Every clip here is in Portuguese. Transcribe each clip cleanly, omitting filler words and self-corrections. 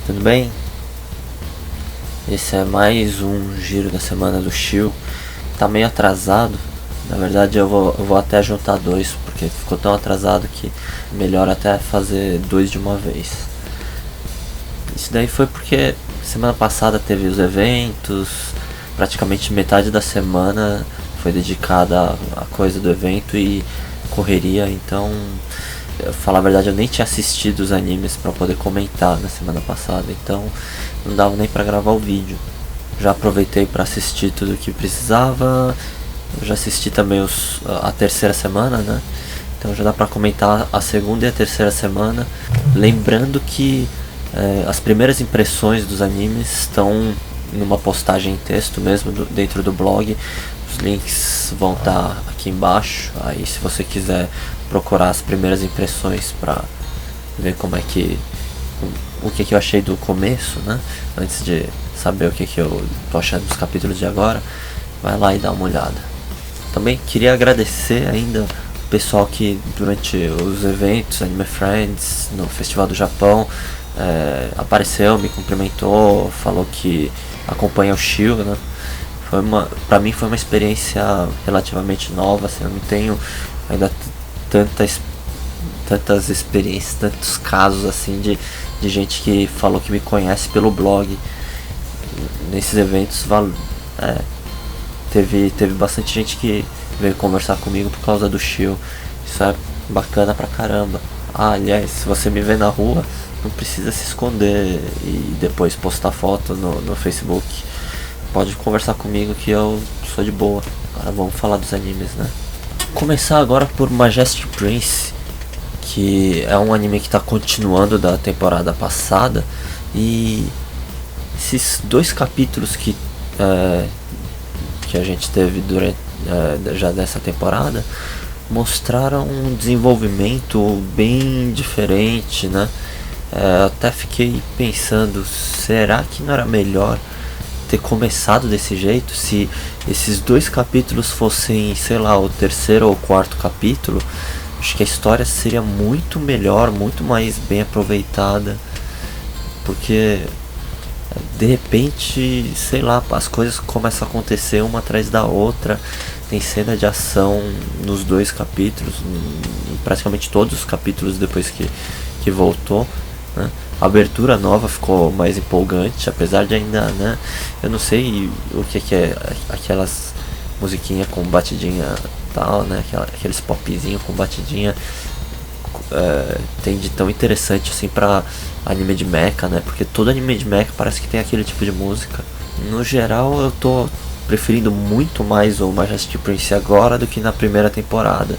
tudo bem? Esse é mais um giro da semana do Chill. Tá meio atrasado, na verdade eu vou até juntar dois, porque ficou tão atrasado que melhor até fazer dois de uma vez. Isso daí foi porque semana passada teve os eventos, praticamente metade da semana foi dedicada à coisa do evento e correria, então falar a verdade, eu nem tinha assistido os animes pra poder comentar na semana passada, então não dava nem pra gravar o vídeo. Já aproveitei pra assistir tudo o que precisava. Eu já assisti também a terceira semana, né? Então já dá pra comentar a segunda e a terceira semana. Lembrando que as primeiras impressões dos animes estão numa postagem em texto mesmo dentro do blog. Os links vão estar aqui embaixo. Aí se você quiser procurar as primeiras impressões pra ver como é que o que eu achei do começo, né? Antes de saber o que eu tô achando dos capítulos de agora, vai lá e dá uma olhada. Também queria agradecer ainda o pessoal que durante os eventos Anime Friends no Festival do Japão apareceu, me cumprimentou, falou que acompanha o Chill, né? Pra mim foi uma experiência relativamente nova, assim, eu não tenho ainda tantas experiências, tantos casos assim de gente que falou que me conhece pelo blog. Nesses eventos teve bastante gente que veio conversar comigo por causa do Chill. Isso é bacana pra caramba. Aliás, se você me vê na rua, não precisa se esconder e depois postar foto no Facebook. Pode conversar comigo que eu sou de boa. Agora vamos falar dos animes, né? Começar agora por Majestic Prince, que é um anime que está continuando da temporada passada, e esses dois capítulos que a gente teve durante já dessa temporada mostraram um desenvolvimento bem diferente, né? Até fiquei pensando, será que não era melhor ter começado desse jeito? Se esses dois capítulos fossem, sei lá, o terceiro ou quarto capítulo, acho que a história seria muito melhor, muito mais bem aproveitada, porque de repente, sei lá, as coisas começam a acontecer uma atrás da outra. Tem cena de ação nos dois capítulos, em praticamente todos os capítulos depois que voltou, né? A abertura nova ficou mais empolgante, apesar de ainda, né, eu não sei o que é aquelas musiquinhas com batidinha tal, né, aqueles popzinhos com batidinha tem de tão interessante assim pra anime de mecha, né, porque todo anime de mecha parece que tem aquele tipo de música. No geral eu tô preferindo muito mais o Majestic Prince agora do que na primeira temporada.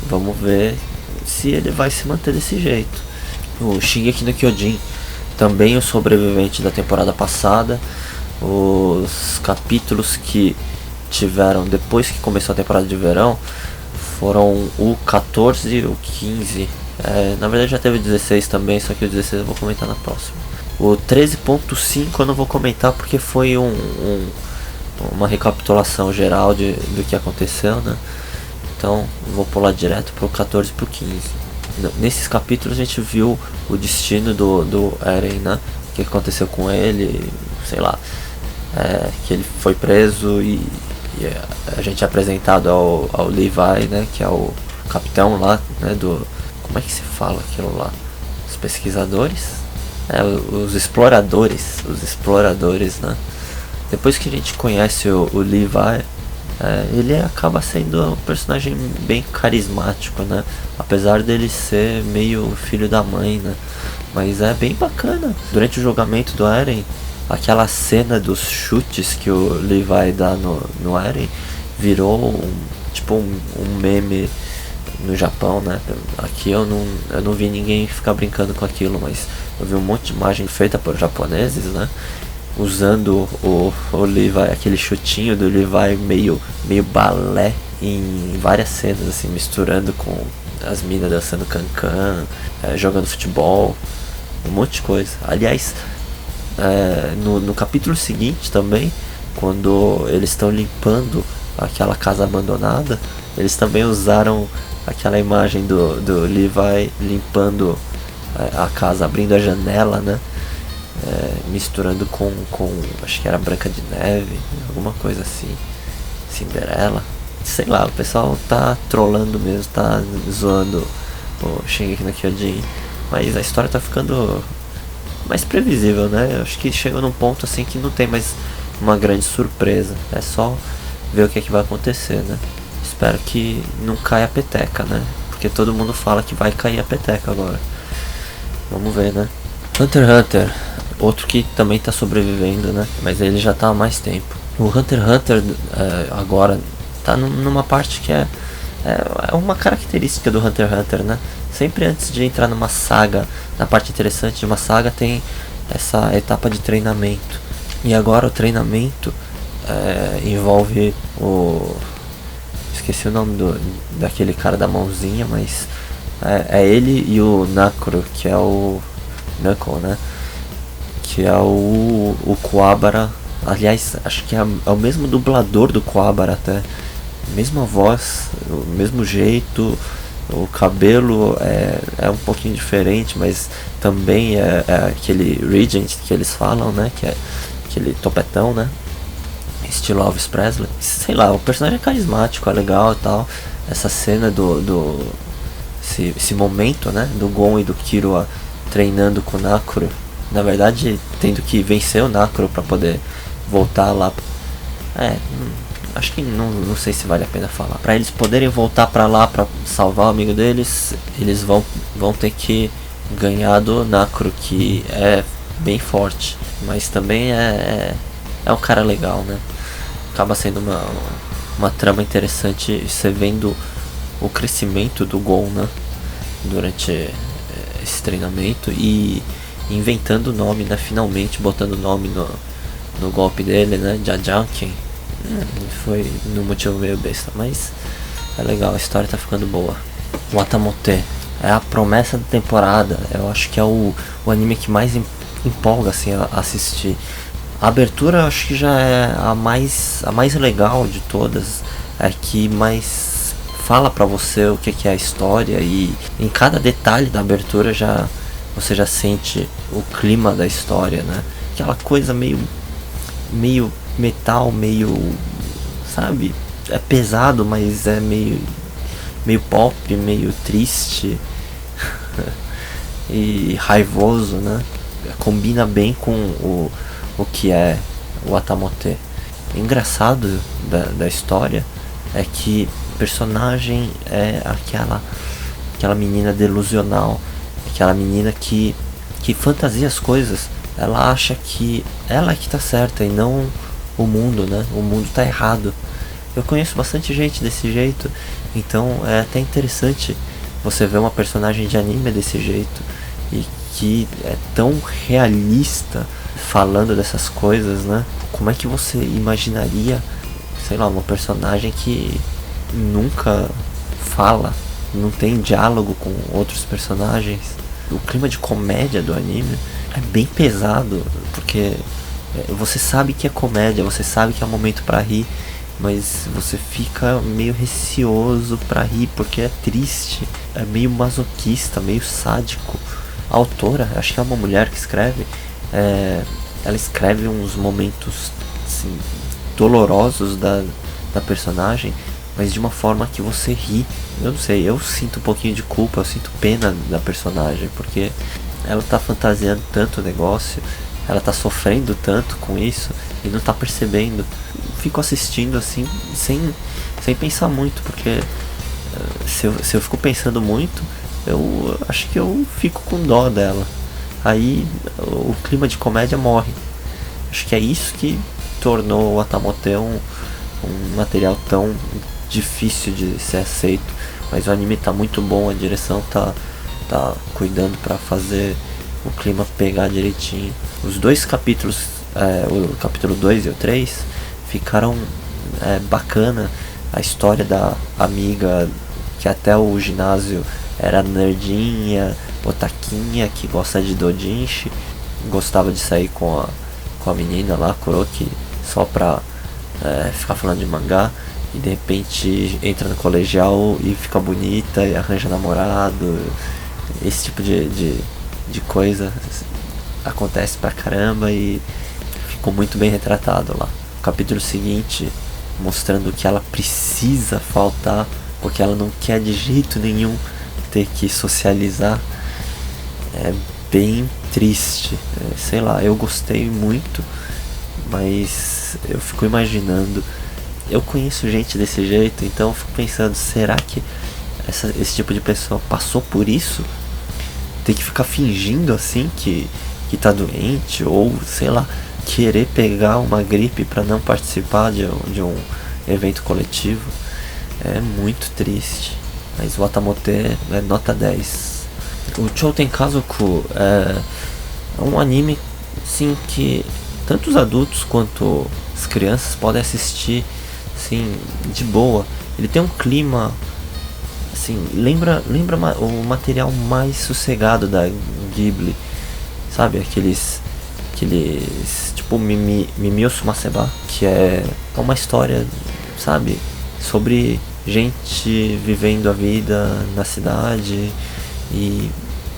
Vamos ver se ele vai se manter desse jeito. O Shingeki no Kyojin, também o sobrevivente da temporada passada. Os capítulos que tiveram depois que começou a temporada de verão foram o 14 e o 15. Na verdade já teve o 16 também, só que o 16 eu vou comentar na próxima. O 13.5 eu não vou comentar porque foi uma recapitulação geral do que aconteceu, né? Então vou pular direto pro 14 e pro 15. Nesses capítulos a gente viu o destino do Eren, né? O que aconteceu com ele, sei lá, que ele foi preso e a gente é apresentado ao Levi, né? Que é o capitão lá, né? Como é que se fala aquilo lá? Os pesquisadores? Os exploradores, né? Depois que a gente conhece o Levi, ele acaba sendo um personagem bem carismático, né? Apesar dele ser meio filho da mãe, né? Mas é bem bacana. Durante o julgamento do Eren, aquela cena dos chutes que o Levi dá no Eren virou um meme no Japão, né? Aqui eu não vi ninguém ficar brincando com aquilo, mas eu vi um monte de imagem feita por japoneses, né? Usando o Levi, aquele chutinho do Levi meio balé em várias cenas, assim, misturando com as minas dançando cancan, jogando futebol, um monte de coisa. Aliás, no capítulo seguinte também, quando eles estão limpando aquela casa abandonada, eles também usaram aquela imagem do Levi limpando a casa, abrindo a janela, né? misturando com acho que era Branca de Neve, alguma coisa assim, Cinderela, sei lá, o pessoal tá trollando mesmo, tá zoando o Shingeki no Kyojin, mas a história tá ficando mais previsível, né? Eu acho que chega num ponto assim que não tem mais uma grande surpresa, é só ver o que é que vai acontecer, né? Espero que não caia a peteca, né? Porque todo mundo fala que vai cair a peteca agora. Vamos ver, né? Hunter x Hunter, outro que também tá sobrevivendo, né? Mas ele já tá há mais tempo. O Hunter x Hunter agora tá numa parte que é uma característica do Hunter x Hunter, né? Sempre antes de entrar numa saga, na parte interessante de uma saga, tem essa etapa de treinamento. E agora o treinamento envolve o... Esqueci o nome daquele cara da mãozinha, mas é ele e o Nakuro, que é o Knuckle, né? Que é o Kuwabara. Aliás, acho que é o mesmo dublador do Kuwabara até. Mesma voz, o mesmo jeito, o cabelo é um pouquinho diferente, mas também é aquele Regent que eles falam, né? Que é aquele topetão, né? Estilo Elvis Presley. Sei lá, o personagem é carismático, é legal e tal. Essa cena esse momento, né? Do Gon e do Killua treinando com o Nakuro. Na verdade, tendo que vencer o Nakuro pra poder voltar lá. Acho que não sei se vale a pena falar. Pra eles poderem voltar pra lá pra salvar o amigo deles, eles vão ter que ganhar do Nakuro, que é bem forte. Mas também é um cara legal, né? Acaba sendo uma trama interessante você vendo o crescimento do Gon, né? Durante esse treinamento e inventando o nome, né? Finalmente botando o nome no golpe dele, né? Jajanken. Foi no motivo meio besta, mas é legal, a história tá ficando boa. O Watamote é a promessa da temporada. Eu acho que é o anime que mais empolga assim a assistir. A abertura eu acho que já é a mais legal de todas, é que mais fala pra você o que é a história, e em cada detalhe da abertura você já sente o clima da história, né? Aquela coisa meio metal, meio, sabe? É pesado, mas é meio pop, meio triste e raivoso, né? Combina bem com o que é o Watamote. O engraçado da história é que o personagem é aquela menina delusional, aquela menina que fantasia as coisas. Ela acha que ela é que tá certa e não o mundo, né? O mundo tá errado. Eu conheço bastante gente desse jeito, então é até interessante você ver uma personagem de anime desse jeito e que é tão realista falando dessas coisas, né? Como é que você imaginaria, sei lá, uma personagem que nunca fala, não tem diálogo com outros personagens? O clima de comédia do anime é bem pesado, porque você sabe que é comédia, você sabe que é um momento pra rir, mas você fica meio receoso pra rir porque é triste, é meio masoquista, meio sádico. A autora, acho que é uma mulher que escreve, ela escreve uns momentos assim, dolorosos da personagem, mas de uma forma que você ri. Eu não sei, eu sinto um pouquinho de culpa, eu sinto pena da personagem, porque ela tá fantasiando tanto o negócio, ela tá sofrendo tanto com isso e não tá percebendo. Fico assistindo assim, sem pensar muito, porque se eu fico pensando muito, eu acho que eu fico com dó dela. Aí o clima de comédia morre. Acho que é isso que tornou o Watamote um material tão difícil de ser aceito. Mas o anime tá muito bom, a direção tá cuidando pra fazer o clima pegar direitinho. Os dois capítulos, o capítulo 2 e o 3, ficaram bacana. A história da amiga que até o ginásio era nerdinha, otaquinha, que gosta de doujinshi, gostava de sair com a menina lá, Kuroki, só pra ficar falando de mangá, e de repente entra no colegial e fica bonita e arranja namorado, esse tipo de coisa acontece pra caramba e ficou muito bem retratado lá. O capítulo seguinte, mostrando que ela precisa faltar, porque ela não quer de jeito nenhum ter que socializar, é bem triste. Sei lá, eu gostei muito, mas eu fico imaginando, eu conheço gente desse jeito, então eu fico pensando, será que esse tipo de pessoa passou por isso? Ter que ficar fingindo assim que tá doente, ou sei lá, querer pegar uma gripe para não participar de um evento coletivo, é muito triste. Mas o Watamote é nota 10. O Chouten Kazoku é um anime sim, que tanto os adultos quanto as crianças podem assistir sim, de boa. Ele tem um clima assim, lembra o material mais sossegado da Ghibli, sabe, aqueles tipo Mimio Sumaseba, que é uma história, sabe, sobre gente vivendo a vida na cidade e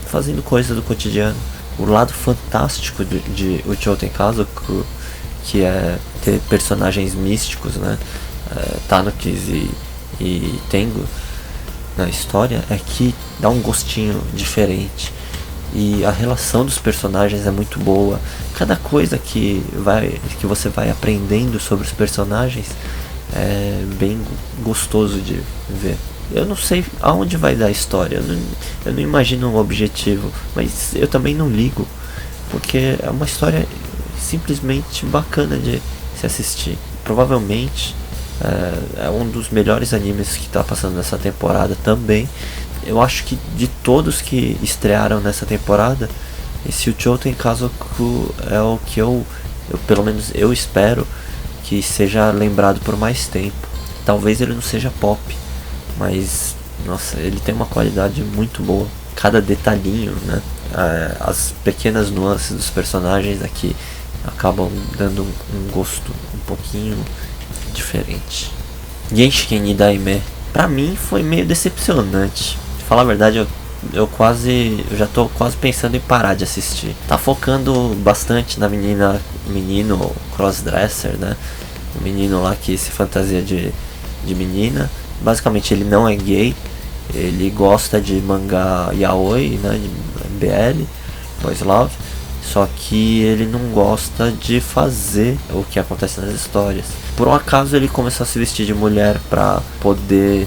fazendo coisas do cotidiano. O lado fantástico de Uchouten Kazoku, que é ter personagens místicos, né, Tanukis e Tengu na história, é que dá um gostinho diferente. E a relação dos personagens é muito boa. Cada coisa que você vai aprendendo sobre os personagens é bem gostoso de ver. Eu não sei aonde vai dar a história, eu não imagino um objetivo, mas eu também não ligo, porque é uma história simplesmente bacana de se assistir. Provavelmente é um dos melhores animes que está passando nessa temporada também. Eu acho que de todos que estrearam nessa temporada, esse Uchouten Kazoku é o que eu pelo menos eu espero que seja lembrado por mais tempo. Talvez ele não seja pop, mas nossa, ele tem uma qualidade muito boa. Cada detalhinho, né? As pequenas nuances dos personagens aqui acabam dando um gosto um pouquinho diferente. Genshin Nidaime, pra mim foi meio decepcionante. Pra falar a verdade, eu já tô quase pensando em parar de assistir. Tá focando bastante na menino crossdresser, né? O menino lá que se fantasia de menina. Basicamente ele não é gay, ele gosta de mangá yaoi, né? De BL, boys love. Só que ele não gosta de fazer o que acontece nas histórias. Por um acaso ele começou a se vestir de mulher pra poder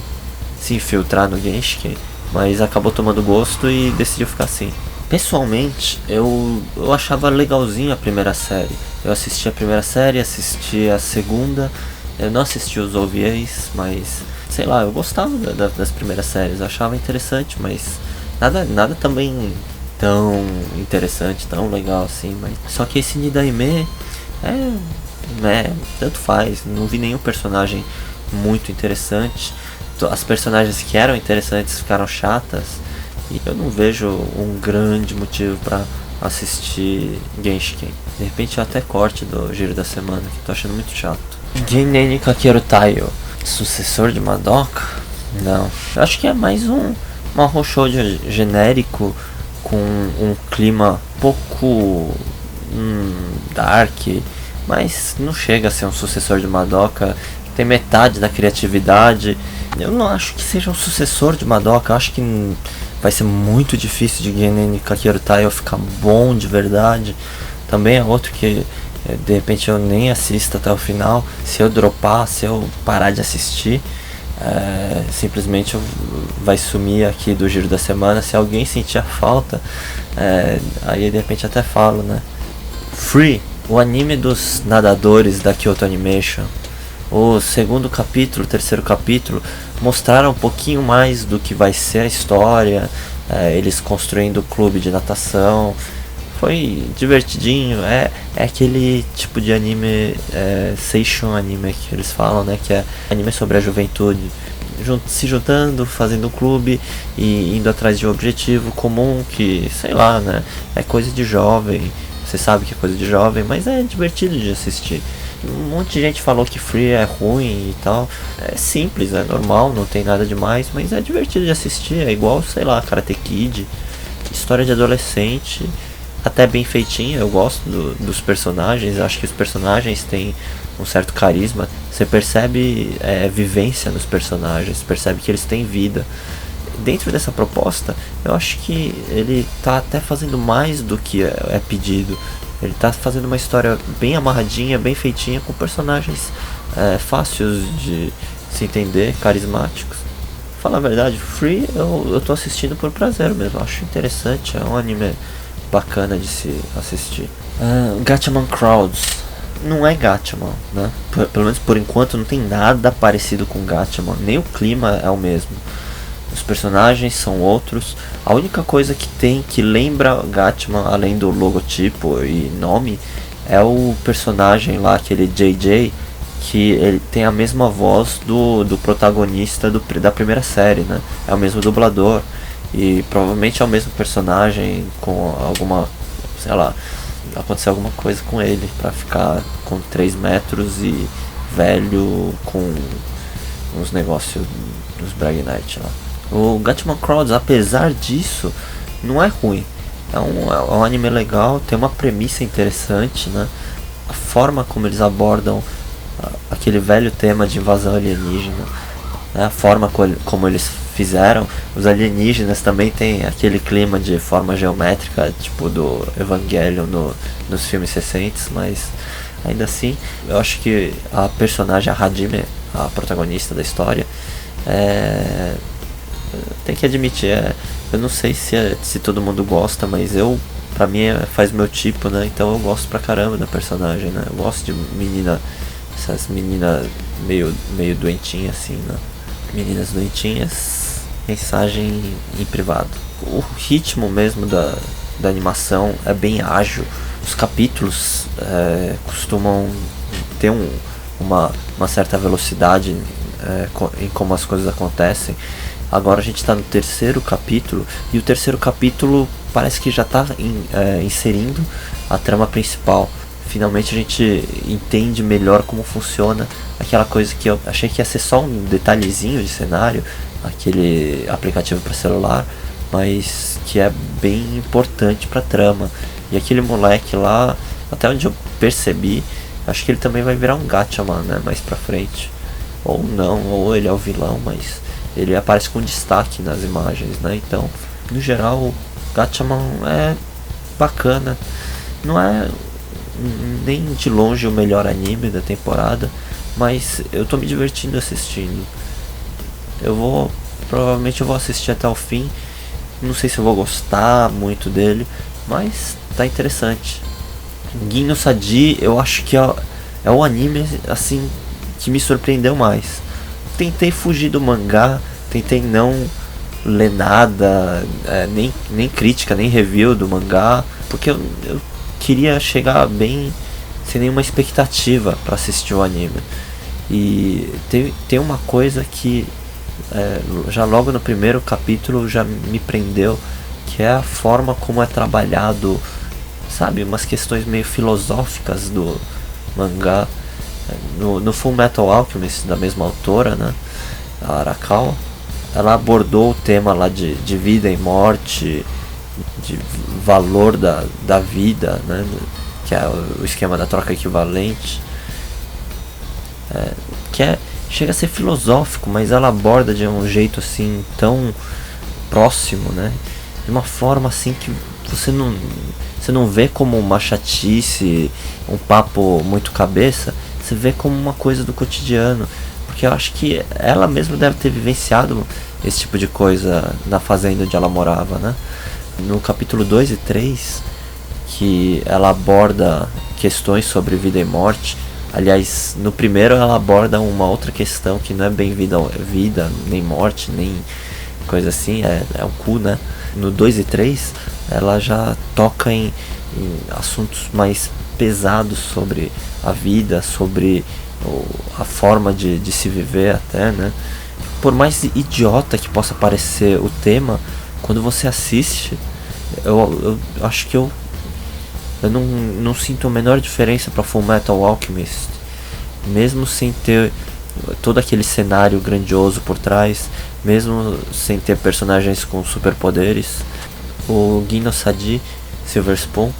se infiltrar no Genshin, mas acabou tomando gosto e decidiu ficar assim. Pessoalmente, eu achava legalzinho a primeira série. Eu assisti a primeira série, assisti a segunda. Eu não assisti os OVAs, mas sei lá, eu gostava das primeiras séries. Eu achava interessante, mas nada também tão interessante, tão legal assim. Mas só que esse Nidaime tanto faz. Não vi nenhum personagem muito interessante. As personagens que eram interessantes ficaram chatas. E eu não vejo um grande motivo pra assistir Genshin. De repente eu até corte do giro da semana, que tô achando muito chato. Genen Kakeru Taiyo, sucessor de Madoka? Não. Eu acho que é mais um Mahou Shoujo genérico, com um clima pouco dark, mas não chega a ser um sucessor de Madoka. Tem metade da criatividade. Eu não acho que seja um sucessor de Madoka. Eu acho que vai ser muito difícil de Genen Kakeru Taiyo ficar bom de verdade. Também é outro que de repente eu nem assisto até o final. Se eu dropar, se eu parar de assistir, simplesmente vai sumir aqui do giro da semana. Se alguém sentir a falta, aí de repente até falo, né? Free, o anime dos nadadores da Kyoto Animation. O segundo capítulo, o terceiro capítulo mostraram um pouquinho mais do que vai ser a história, eles construindo o clube de natação. Foi divertidinho, é aquele tipo de anime, seishun anime que eles falam, né, que é anime sobre a juventude, se juntando, fazendo um clube e indo atrás de um objetivo comum que, sei lá, né, é coisa de jovem, você sabe que é coisa de jovem, mas é divertido de assistir. Um monte de gente falou que Free é ruim e tal. É simples, é normal, não tem nada demais, mas é divertido de assistir. É igual, sei lá, Karate Kid, história de adolescente até bem feitinha. Eu gosto dos personagens, acho que os personagens têm um certo carisma. Você percebe vivência nos personagens, percebe que eles têm vida. Dentro dessa proposta, eu acho que ele tá até fazendo mais do que é pedido. Ele tá fazendo uma história bem amarradinha, bem feitinha, com personagens fáceis de se entender, carismáticos. Falar a verdade, Free eu tô assistindo por prazer mesmo, eu acho interessante, é um anime bacana de se assistir. Gatchaman Crowds não é Gatchaman, né? Pelo menos por enquanto não tem nada parecido com Gatchaman, nem o clima é o mesmo. Os personagens são outros. A única coisa que tem que lembra Gatchaman, além do logotipo e nome, é o personagem lá, aquele JJ, que ele tem a mesma voz do protagonista da primeira série, né? É o mesmo dublador. E provavelmente é o mesmo personagem com alguma, sei lá, aconteceu alguma coisa com ele pra ficar com 3 metros e velho com uns negócios dos Bragnite lá. O Gatchaman Crowds, apesar disso, não é ruim. É um anime legal, tem uma premissa interessante, né? A forma como eles abordam aquele velho tema de invasão alienígena, né? A forma como eles fizeram. Os alienígenas também tem aquele clima de forma geométrica, tipo do Evangelion nos filmes recentes, mas ainda assim, eu acho que a personagem, a Hajime, a protagonista da história, tem que admitir, eu não sei se todo mundo gosta, mas pra mim faz meu tipo, né? Então eu gosto pra caramba da personagem, né? Eu gosto de essas meninas meio doentinhas assim, né? Meninas doentinhas, mensagem em privado. O ritmo mesmo da animação é bem ágil. Os capítulos costumam ter uma certa velocidade em como as coisas acontecem. Agora a gente está no 3º capítulo, e o 3º capítulo parece que já está inserindo a trama principal. Finalmente a gente entende melhor como funciona aquela coisa que eu achei que ia ser só um detalhezinho de cenário, aquele aplicativo para celular, mas que é bem importante para a trama. E aquele moleque lá, até onde eu percebi, acho que ele também vai virar um Gatchaman, né, mais pra frente. Ou não, ou ele é o vilão, mas ele aparece com destaque nas imagens, né? Então, no geral, o Gatchaman é bacana. Não é nem de longe o melhor anime da temporada, mas eu tô me divertindo assistindo. Provavelmente eu vou assistir até o fim. Não sei se eu vou gostar muito dele, mas tá interessante. Gin no Sadi, eu acho que é o anime assim que me surpreendeu mais. Tentei fugir do mangá, tentei não ler nada, nem crítica, nem review do mangá, porque eu queria chegar bem sem nenhuma expectativa para assistir o anime. E tem uma coisa que já logo no primeiro capítulo já me prendeu, que é a forma como é trabalhado, sabe, umas questões meio filosóficas do mangá. No Full Metal Alchemist, da mesma autora, né, a Arakawa, ela abordou o tema lá de vida e morte, de valor da vida, né, que é o esquema da troca equivalente, chega a ser filosófico, mas ela aborda de um jeito assim tão próximo, né, de uma forma assim que você não vê como uma chatice, um papo muito cabeça. Você vê como uma coisa do cotidiano, porque eu acho que ela mesma deve ter vivenciado esse tipo de coisa na fazenda onde ela morava, né? No capítulo 2 e 3, que ela aborda questões sobre vida e morte. Aliás, no primeiro ela aborda uma outra questão que não é bem vida nem morte, nem coisa assim, é um cu, né? No 2 e 3, ela já toca em assuntos mais pesados sobre a vida, sobre a forma de se viver até, né? Por mais idiota que possa parecer o tema, quando você assiste, eu acho que eu não sinto a menor diferença para Full Metal Alchemist, mesmo sem ter todo aquele cenário grandioso por trás, mesmo sem ter personagens com superpoderes. O Gin no Sadi Silver Spoon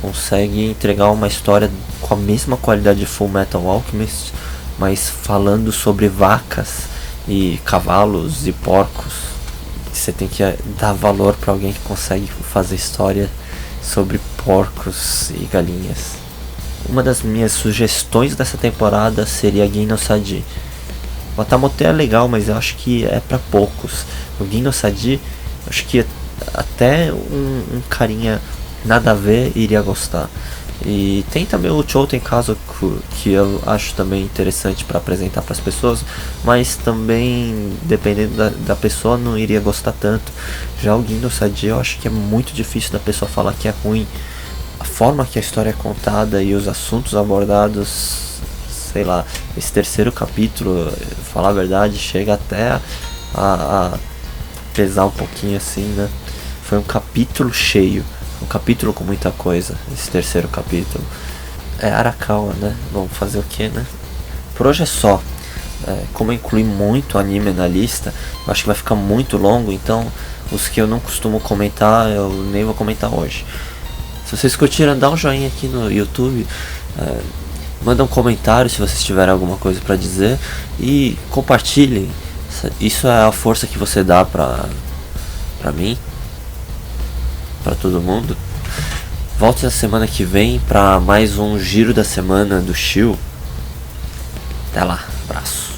consegue entregar uma história com a mesma qualidade de Full Metal Alchemist, mas falando sobre vacas e cavalos e porcos. Você tem que dar valor para alguém que consegue fazer história sobre porcos e galinhas. Uma das minhas sugestões dessa temporada seria Gin no Sadi. O Atamote é legal, mas eu acho que é para poucos. O Gin no Sadi, acho que até um carinha nada a ver iria gostar. E tem também o Chouten Kazoku, que eu acho também interessante para apresentar para as pessoas, mas também, dependendo da pessoa, não iria gostar tanto. Já o Gin no Sadi, eu acho que é muito difícil da pessoa falar que é ruim. A forma que a história é contada e os assuntos abordados, sei lá, esse terceiro capítulo, falar a verdade, chega até a pesar um pouquinho assim, né? Foi um capítulo cheio, um capítulo com muita coisa, esse terceiro capítulo. É Arakawa, né? Vamos fazer o que, né? Por hoje é só. Como eu incluí muito anime na lista, eu acho que vai ficar muito longo, então os que eu não costumo comentar, eu nem vou comentar hoje. Se vocês curtiram, dá um joinha aqui no YouTube, manda um comentário se vocês tiverem alguma coisa pra dizer e compartilhem. Isso é a força que você dá pra mim, pra todo mundo. Volte na semana que vem pra mais um giro da semana do Shio. Até lá, abraço.